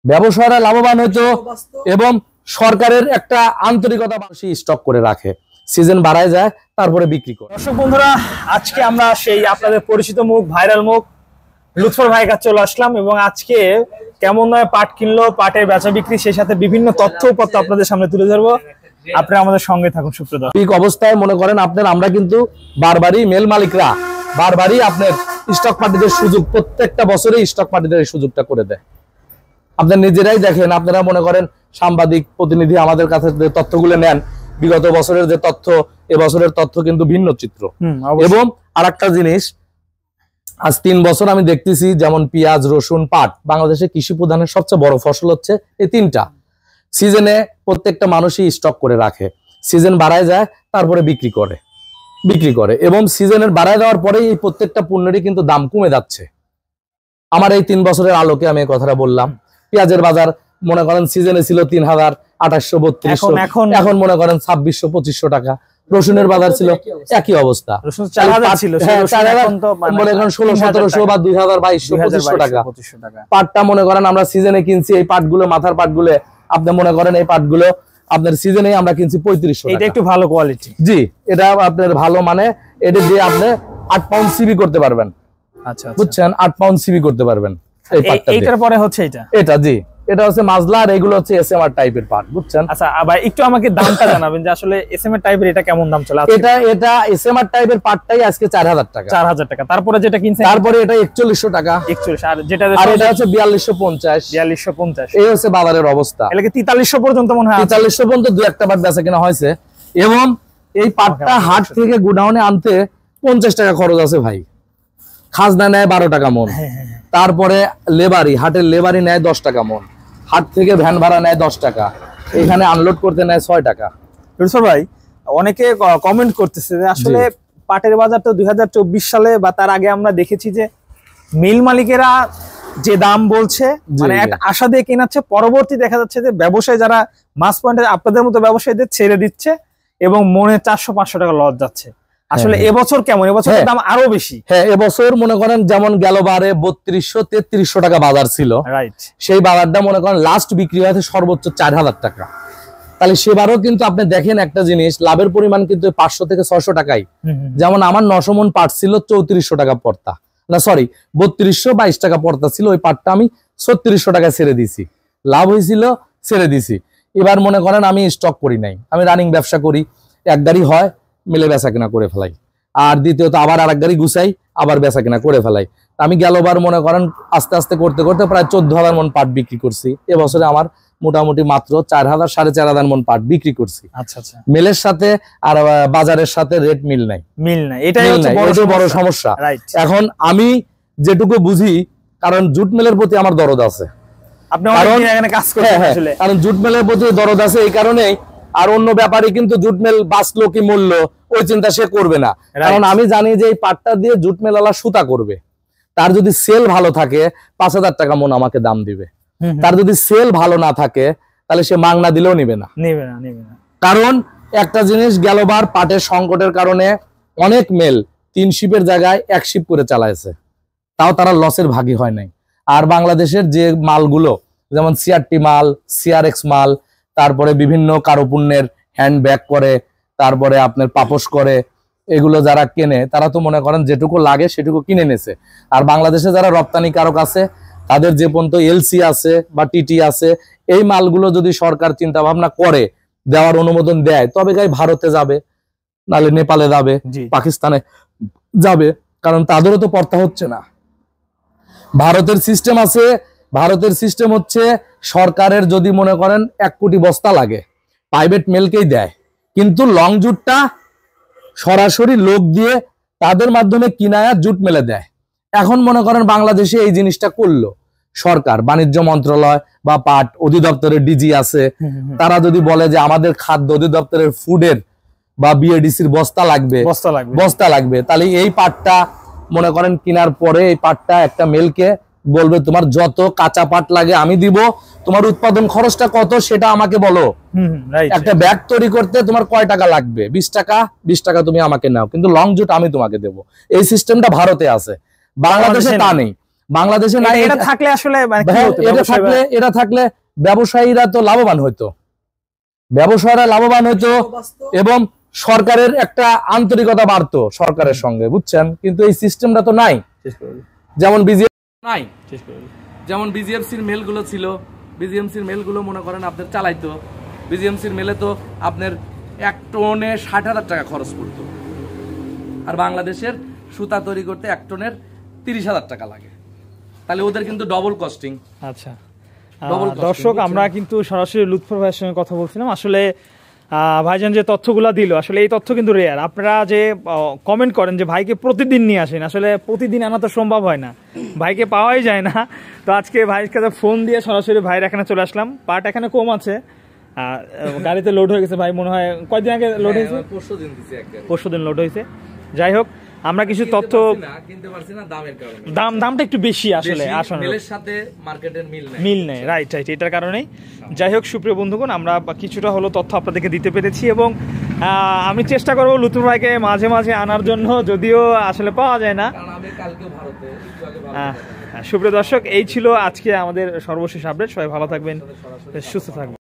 ব্যবসায়ীরা লাভবান হতো এবং সরকারের একটা আন্তরিকতা মানুষই স্টক করে রাখে, সিজন বাড়ায় যায় তারপরে বিক্রি করে। দর্শক বন্ধুরা, আজকে আমরা সেই আপনাদের পরিচিত মুখ, ভাইরাল মুখ লুৎফর ভাইয়ের কাছে চলে আসলাম এবং আজকে কেমন নয় পাট কিনলো, পাটের বেচা বিক্রি, সেই সাথে বিভিন্ন তথ্য উপাত্ত আপনাদের সামনে তুলে ধরবো। আপনারা আমাদের সঙ্গে থাকুন। সুপ্রিয় দর্শক, ঠিক অবস্থায় মনে করেন আমরা কিন্তু বারবারই মেল মালিকরা বারবারই আপনার স্টক পার্টিদের সুযোগ, প্রত্যেকটা বছরই স্টক পার্টিদের এই সুযোগটা করে দেয়। আপনার নিজেরাই দেখেন, আপনারা মনে করেন সাংবাদিক প্রতিনিধি আমাদের কাছে যে তথ্যগুলো নেন, বিগত বছরের যে তথ্য এবছরের তথ্য কিন্তু ভিন্ন চিত্র। এবং আরেকটা জিনিস, আজ 3 বছর আমি দেখতেছি যেমন পেঁয়াজ, রসুন, পাট, বাংলাদেশে কৃষি প্রধানের সবচেয়ে বড় ফসল হচ্ছে এই 3টা। সিজনে প্রত্যেকটা মানুষই স্টক করে রাখে, সিজন বাড়ায় যায় তারপরে বিক্রি করে এবং সিজনের বাড়ায় দেওয়ার পরেই এই প্রত্যেকটা পণ্যেরই কিন্তু দাম কমে যাচ্ছে। আমার এই 3 বছরের আলোকে আমি এই কথাটা বললাম। পেঁয়াজের বাজার মনে করেন সিজনে ছিল ৩,৮৩২, এখন মনে করেন ২৬০০-২৫০০ টাকা। রসুনের বাজার ছিল একই অবস্থা, মনে করেন ১৬00-১৭00 বা ২,২২০০-২৫০০ টাকা। পাটটা মনে করেন আমরা সিজনে কিনছি, এই পাটগুলো মাথার পাটগুলো আপনি মনে করেন এই পাটগুলো আপনার সিজনে আমরা কিনছি ৩৫০০ টাকা। এটা একটু ভালো কোয়ালিটি। জি, এটা আপনার ভালো, মানে এটা দিয়ে আপনি 8 পাউন্ড সিবি করতে পারবেন। আচ্ছা, বুঝছেন, 8 পাউন্ড সিবি করতে পারবেন এই পাটটা। এইটার পরে হচ্ছে এটা জি, এটা হচ্ছে মাজলা, আর এগুলো হচ্ছে এসএমআর টাইপের পাট। বুঝছেন? আচ্ছা, আবার একটু আমাকে দামটা জানাবেন যে আসলে এসএমআর টাইপের এটা কেমন দাম চলে? এটা এসএমআর টাইপের পাটটাই আজকে 4000 টাকা। 4000 টাকা। তারপরে যেটা কিনছেন, তারপরে এটা 4100 টাকা। 41, আর যেটা এটা হচ্ছে 4250। 4250। এই হচ্ছে বাজারের অবস্থা। এলাকে 4300 পর্যন্ত মনে হয়। 4300 পর্যন্ত দুই একটা পাট বেচা কেনা হয়েছে। এবং এই পাটটা হাট থেকে গুডাউনে আনতে 50 টাকা খরচ আছে ভাই। খাজনা নেয় 12 টাকা মন। তারপরে হাটের লেবারি নেয় 10 টাকা মন। হাট থেকে ভ্যান ভাড়া নেয় 10 টাকা। এখানে আনলোড করতে নেয় 6 টাকা। লুৎফর ভাই, অনেকে কমেন্ট করতেছে যে আসলে পাটের বাজার তো 2024 সালে বা তার আগে আমরা দেখেছি যে মিল মালিকেরা যে দাম বলছে, মানে একটা আশা দিয়ে কেনাচ্ছে, পরবর্তী দেখা যাচ্ছে যে ব্যবসায়ী যারা মাস পয়েন্টে আপনাদের মতো ব্যবসায়ীদের ছেড়ে দিচ্ছে এবং মনে 400-500 টাকা লস যাচ্ছে। আসলে এবছর কেমন? এবছর দাম আরো বেশি। হ্যাঁ, এবছর মনে করেন যেমন গেল বারে 3200-3300 টাকা বাজার ছিল, রাইট। সেই বাজারটা মনে করেন লাস্ট বিক্রি হয়েছে সর্বোচ্চ 4000 টাকা। তাহলে সেবারও কিন্তু আপনি দেখেন একটা জিনিস, লাভের পরিমাণ কিন্তু 500 থেকে 600 টাকাই। যেমন আমার 900 মন পাট ছিল 3400 টাকা পড়তা, না সরি 3222 টাকা পড়তা ছিল, ওই পাটটা আমি 3600 টাকায় ছেড়ে দিছি। লাভ হয়েছিল, ছেড়ে দিছি। এবার মনে করেন আমি স্টক করি নাই, আমি রানিং ব্যবসা করি। এক গাড়ি হয় মিলে বেচা কেনা করে ফেলাই, আর দ্বিতীয়ত আবার আরেক গাড়ি গুছাই, আবার বেচা কেনা করে ফেলাই। আমি গেলবার মনে করেন আস্তে আস্তে করতে করতে প্রায় 14,000 মন পাট বিক্রি করছি। এবছরে আমার মোটামুটি মাত্র 4,000-4,500 মন পাট বিক্রি করছি। আচ্ছা আচ্ছা। মিলের সাথে আর বাজারের সাথে রেট মিল নাই। এটাই হচ্ছে বড় সমস্যা। এখন আমি যেটুকু বুঝি, কারণ জুট মিলের প্রতি আমার দরদ আছে। কারণ জুট মিলের প্রতি দরদ আছে এই কারণেই। আর অন্য ব্যাপারে কিন্তু জুট মিল বাঁচলো কি মূল্য ওই চিন্তা সে করবে না, কারণ আমি জানি যে এই পাটটা দিয়ে জুট মিলওয়ালা সুতা করবে। তার যদি সেল ভালো থাকে 5000 টাকা মন আমাকে দাম দিবে। তার যদি সেল ভালো না থাকে তাহলে সে মাংনা দিলেও নিবে না। কারণ একটা জিনিস, গেলবার পাটের সংকটের কারণে অনেক মেল 3 শিপের জায়গায় 1 শিপ করে চালাইছে, তাও তারা লসের ভাগী হয় নাই। আর বাংলাদেশের যে মালগুলো যেমন সিআরটি মাল, সিআরএক্স মাল, তারপরে বিভিন্ন কারুপণ্যের হ্যান্ড ব্যাগ করে, তারপরে আপনার পাপোশ করে, এগুলো যারা কেনে তারা তো মনে করেন যেটুকু লাগে সেটুকু কিনে নেছে। আর বাংলাদেশে যারা রপ্তানি কারক আছে তাদের যে পর্যন্ত এলসি আছে বা টিটি আছে, এই মালগুলো যদি সরকার চিন্তা ভাবনা করে দেওয়ার অনুমোদন দেয়, তবে গাই ভারতে যাবে, নাহলে নেপালে যাবে, পাকিস্তানে যাবে, কারণ তাদেরও তো পড়তা হচ্ছে না। ভারতের সিস্টেম আছে, ভারতের সিস্টেম হচ্ছে সরকারের যদি মনে করেন 1 কোটি বস্তা লাগে প্রাইভেট মেলকেই দেয়, কিন্তু লং জুটটা সরাসরি লোক দিয়ে তাদের মাধ্যমে কিনায়া জুট মেলে দেয়। এখন মনে করেন বাংলাদেশে এই জিনিসটা করলো সরকার, বাণিজ্য মন্ত্রণালয় বা পাট অধিদপ্তরের ডিজি আছে, তারা যদি বলে যে আমাদের খাদ্য অধিদপ্তরের ফুডের বা বিএডিসির বস্তা লাগবে, তাহলে এই পাটটা মনে করেন কেনার পরে এই পাটটা একটা মেলকে বলবে তোমার যত কাঁচা পাট লাগে আমি দিব, তোমার উৎপাদন খরচটা কত সেটা আমাকে বলো। একটা ব্যাগ তৈরি করতে তোমার কয় টাকা লাগবে, 20 টাকা, 20 টাকা তুমি আমাকে নাও, কিন্তু লং জুট আমি তোমাকে দেব। এই সিস্টেমটা ভারতে আছে, বাংলাদেশে তা নেই। বাংলাদেশে নাই। এটা থাকলে আসলে মানে কি হতো? এটা থাকলে ব্যবসায়ীরা তো লাভবান হইতো, ব্যবসায়ীরা লাভবান হইতো এবং সরকারের একটা আন্তরিকতা বাড়তো সরকারের সঙ্গে, বুঝছেন? কিন্তু এই সিস্টেমটা তো নাই। যেমন নাই, যেমন বিজিএমসির মেলগুলো ছিল, বিজিএমসির মেলগুলো মনে করেন আপনার চালাইতো, বিজিএমসির মেলে তো আপনার 1 টনে 60,000 টাকা খরচ পড়তো, আর বাংলাদেশের সুতা তৈরি করতে 1 টনের 30,000 টাকা লাগে, তাহলে ওদের কিন্তু ডবল কস্টিং। আচ্ছা দর্শক, আমরা কিন্তু সরাসরি লুৎফর ভাইয়ের সঙ্গে কথা বলছিলাম। আসলে ভাইজান যে তথ্যগুলো দিল, আসলে এই তথ্য কিন্তু রেয়ার। আপনারা যে কমেন্ট করেন যে ভাইকে প্রতিদিন নিয়ে আসেন, আসলে প্রতিদিন আনা তো সম্ভব হয় না, ভাইকে পাওয়াই যায় না। তো আজকে ভাইয়ের কাছে ফোন দিয়ে সরাসরি ভাইয়ের এখানে চলে আসলাম। পার্ট এখানে কম আছে, গাড়িতে লোড হয়ে গেছে ভাই, মনে হয় কয়দিন আগে লোড হয়েছে, পরশু দিন লোড হয়েছে। যাই হোক, আমরা কিছু তথ্য দামটা একটু বেশি আসলে সাথে মার্কেটের মিল নেই, রাইট। এটার কারণেই। যাই হোক সুপ্রিয় বন্ধুগণ, আমরা কিছুটা হলো তথ্য আপনাদেরকে দিতে পেরেছি এবং আমি চেষ্টা করবো লুৎফর ভাইকে মাঝে মাঝে আনার জন্য, যদিও আসলে পাওয়া যায় না। সুপ্রিয় দর্শক, এই ছিল আজকে আমাদের সর্বশেষ আপডেট। সবাই ভালো থাকবেন, সুস্থ থাকবেন।